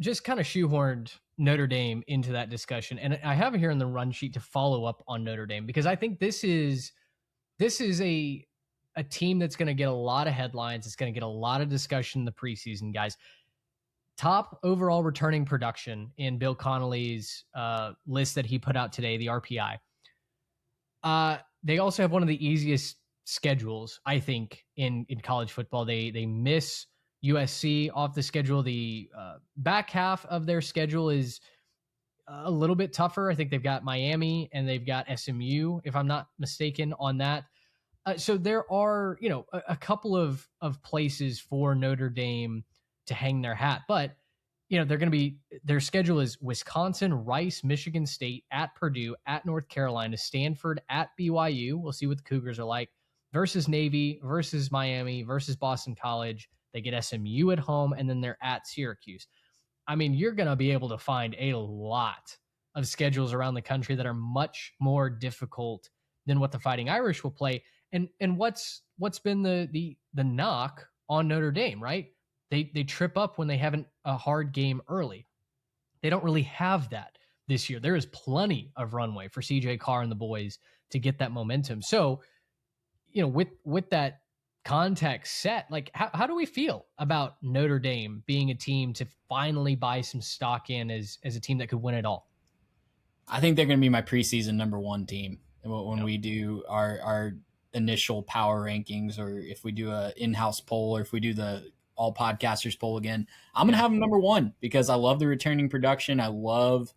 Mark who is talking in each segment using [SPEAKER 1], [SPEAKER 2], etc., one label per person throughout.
[SPEAKER 1] Just kind of shoehorned Notre Dame into that discussion, and I have it here in the run sheet to follow up on Notre Dame because I think this is a team that's going to get a lot of headlines. It's going to get a lot of discussion in the preseason, guys. Top overall returning production in Bill Connolly's list that he put out today, the RPI. They also have one of the easiest schedules, I think, in college football. They miss USC off the schedule. The back half of their schedule is a little bit tougher. I think they've got Miami and they've got SMU, if I'm not mistaken, on that. So there are, a couple of places for Notre Dame to hang their hat, but they're going to be, their schedule is Wisconsin, Rice, Michigan State, at Purdue, at North Carolina, Stanford, at BYU. We'll see what the Cougars are like, versus Navy, versus Miami, versus Boston College. They get SMU at home, and then they're at Syracuse. I mean, you're going to be able to find a lot of schedules around the country that are much more difficult than what the Fighting Irish will play. And what's been the knock on Notre Dame, right? They trip up when they have a hard game early. They don't really have that this year. There is plenty of runway for CJ Carr and the boys to get that momentum. So, with that context set, like how do we feel about Notre Dame being a team to finally buy some stock in as a team that could win it all?
[SPEAKER 2] I think they're going to be my preseason number one team when
[SPEAKER 1] Yep.
[SPEAKER 2] we do our initial power rankings, or if we do a in-house poll, or if we do the all podcasters poll again. I'm going to have them number one because I love the returning production. I love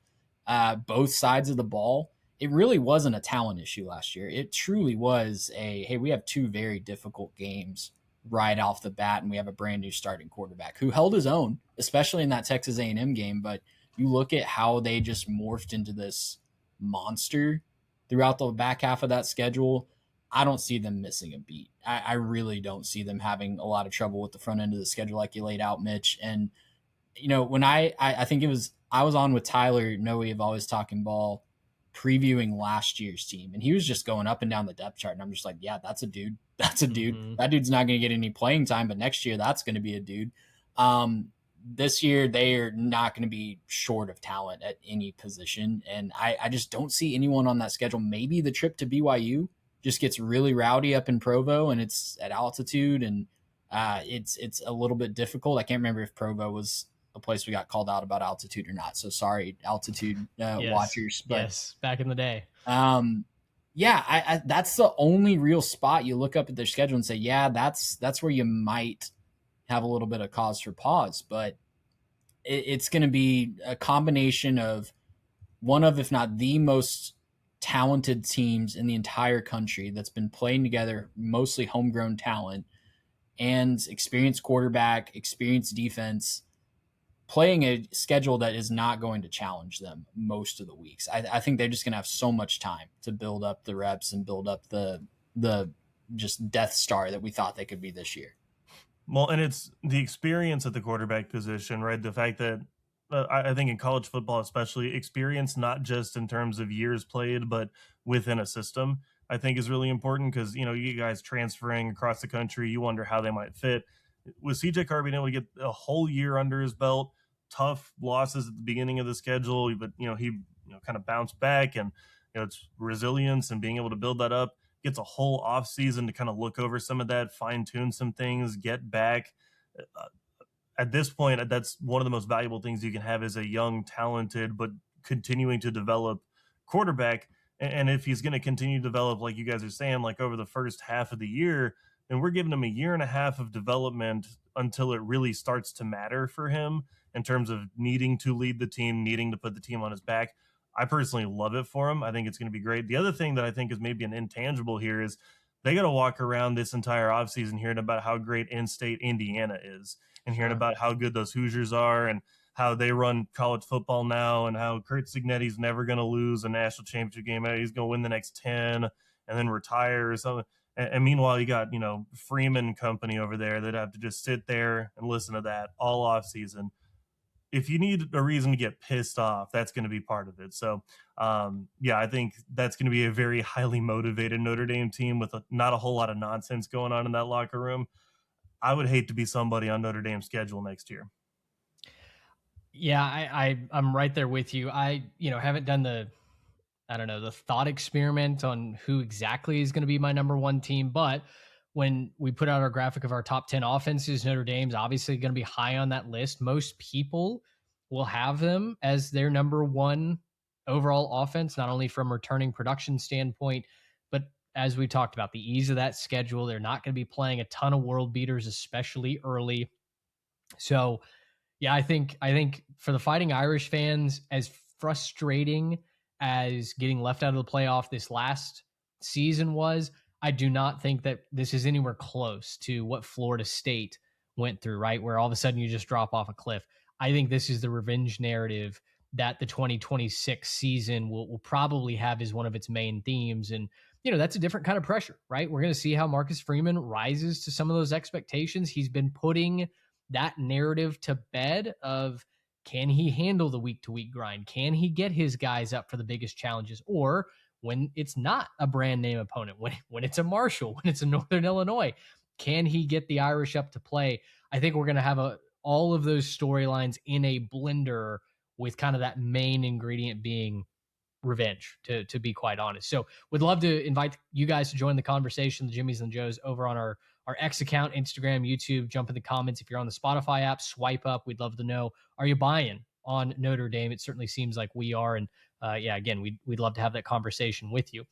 [SPEAKER 2] both sides of the ball. It really wasn't a talent issue last year. It truly was hey, we have two very difficult games right off the bat, and we have a brand new starting quarterback who held his own, especially in that Texas A&M game. But you look at how they just morphed into this monster throughout the back half of that schedule. I don't see them missing a beat. I really don't see them having a lot of trouble with the front end of the schedule like you laid out, Mitch. And, when I think I was on with Tyler Noe of Always Talking Ball previewing last year's team, and he was just going up and down the depth chart. And I'm just like, yeah, that's a dude. That's a dude.
[SPEAKER 1] Mm-hmm.
[SPEAKER 2] That dude's not going to get any playing time, but next year that's going to be a dude. This year they are not going to be short of talent at any position. And I just don't see anyone on that schedule. Maybe the trip to BYU just gets really rowdy up in Provo, and it's at altitude, and it's a little bit difficult. I can't remember if Provo was a place we got called out about altitude or not. So sorry, altitude
[SPEAKER 1] Yes.
[SPEAKER 2] watchers. But
[SPEAKER 1] yes, back in the day.
[SPEAKER 2] Yeah, I that's the only real spot you look up at their schedule and say, yeah, that's where you might have a little bit of cause for pause. But it's going to be a combination of one of, if not the most talented teams in the entire country that's been playing together, mostly homegrown talent, and experienced quarterback, experienced defense, playing a schedule that is not going to challenge them most of the weeks. I think they're just going to have so much time to build up the reps and build up the just Death Star that we thought they could be this year.
[SPEAKER 3] Well, and it's the experience at the quarterback position, right? The fact that I think in college football, especially, experience not just in terms of years played, but within a system, I think is really important because, you guys transferring across the country, you wonder how they might fit. With CJ Carr being able to get a whole year under his belt, tough losses at the beginning of the schedule, but, he kind of bounced back, and, it's resilience and being able to build that up. Gets a whole off season to kind of look over some of that, fine tune some things, get back. At this point, that's one of the most valuable things you can have as a young, talented, but continuing to develop quarterback. And if he's going to continue to develop, like you guys are saying, like over the first half of the year, then we're giving him a year and a half of development until it really starts to matter for him in terms of needing to lead the team, needing to put the team on his back. I personally love it for him. I think it's going to be great. The other thing that I think is maybe an intangible here is they got to walk around this entire offseason hearing about how great in-state Indiana is, and hearing about how good those Hoosiers are, and how they run college football now, and how Kurt Signetti's never going to lose a national championship game. He's going to win the next 10 and then retire or something. And meanwhile, you got, Freeman Company over there that have to just sit there and listen to that all offseason. If you need a reason to get pissed off, that's going to be part of it. So, I think that's going to be a very highly motivated Notre Dame team with not a whole lot of nonsense going on in that locker room. I would hate to be somebody on Notre Dame's schedule next year.
[SPEAKER 1] Yeah, I'm right there with you. I, haven't done I don't know, the thought experiment on who exactly is going to be my number one team. But when we put out our graphic of our top 10 offenses, Notre Dame's obviously going to be high on that list. Most people will have them as their number one overall offense, not only from returning production standpoint, but as we talked about, the ease of that schedule. They're not going to be playing a ton of world beaters, especially early. So yeah, I think for the Fighting Irish fans, as frustrating as getting left out of the playoff this last season was, I do not think that this is anywhere close to what Florida State went through, right? Where all of a sudden you just drop off a cliff. I think this is the revenge narrative that the 2026 season will probably have as one of its main themes. And, that's a different kind of pressure, right? We're going to see how Marcus Freeman rises to some of those expectations. He's been putting that narrative to bed of, can he handle the week to week grind? Can he get his guys up for the biggest challenges? Or when it's not a brand name opponent, when it's a Marshall, when it's a Northern Illinois, can he get the Irish up to play? I think we're going to have all of those storylines in a blender, with kind of that main ingredient being revenge, to be quite honest. So would love to invite you guys to join the conversation, the Jimmies and Joes, over on our X account, Instagram, YouTube. Jump in the comments. If you're on the Spotify app, swipe up. We'd love to know, are you buying on Notre Dame? It certainly seems like we are. And yeah, again, we'd love to have that conversation with you.